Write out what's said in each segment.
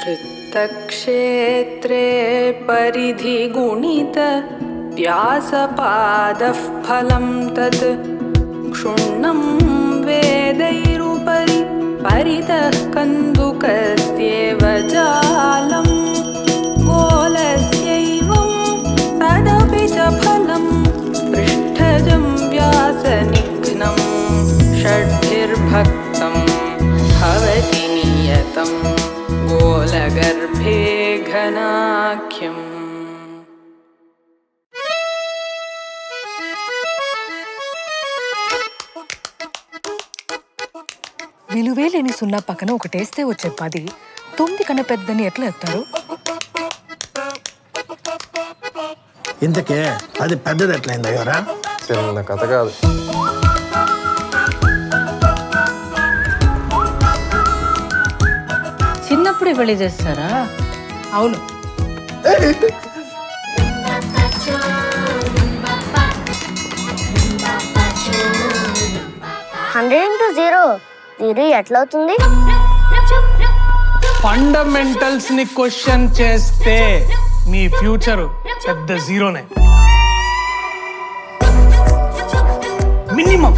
वृत्तक्षेत्रे परिधिगुणित व्यासपादः फलं तत् क्षुण्णं वेदैरुपरि परितः कन्दुकस्येव जालं गोलस्यैवं तदपि च फलं पृष्ठजं व्यासनिघ्नं षड्भिर्भक्तं भवति नियतं गोलगर्भे घनाख्यम्। విలువే లేని సున్నా పక్కన ఒకటేస్తే వచ్చే 10 9 కన్నా పెద్దని ఎట్లా ఎత్తారు? ఇంతకే అది పెద్దది ఎట్లయింది అయ్యారా? చిన్న కథ కాదు. చిన్నప్పుడే పెళ్లి చేస్తారా? అవును. జీరో ఎట్లా అవుతుంది? ఫండమెంటల్స్ ని క్వశ్చన్ చేస్తే మీ ఫ్యూచర్ పెద్ద జీరోనే. మినిమం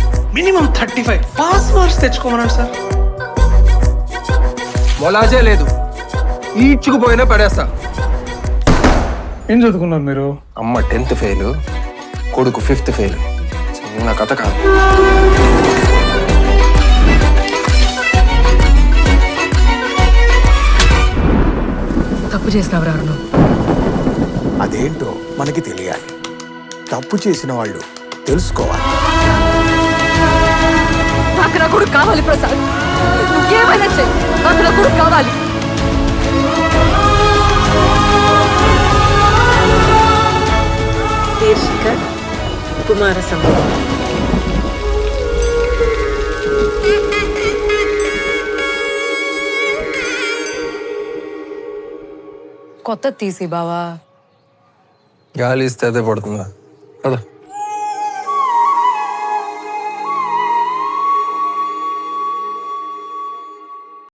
35 పాస్ మార్క్స్ తెచ్చుకోమన్నాడు సార్. మొలాజే లేదు, ఈడ్చుకుపోయినా పడేస్తా. ఏం చదువుకున్నారు మీరు? అమ్మ 10th ఫెయిల్, కొడుకు 5th ఫెయిల్. చిన్న కథ కాదు. తప్పు చేసినవరా నువ్వు? అదేంటో మనకి తెలియాలి. తప్పు చేసిన వాళ్ళు తెలుసుకోవాలి. నాకు నా కొడుకు కావాలి ప్రసాద్, నువ్వేమైనా చెయ్యి, నాకు నా కొడుకు కావాలి. శీర్షిక కుమార సంభవం. కొత్త తీసి బావా. గాలి ఇస్తే అదే పడుతుందా? కదా.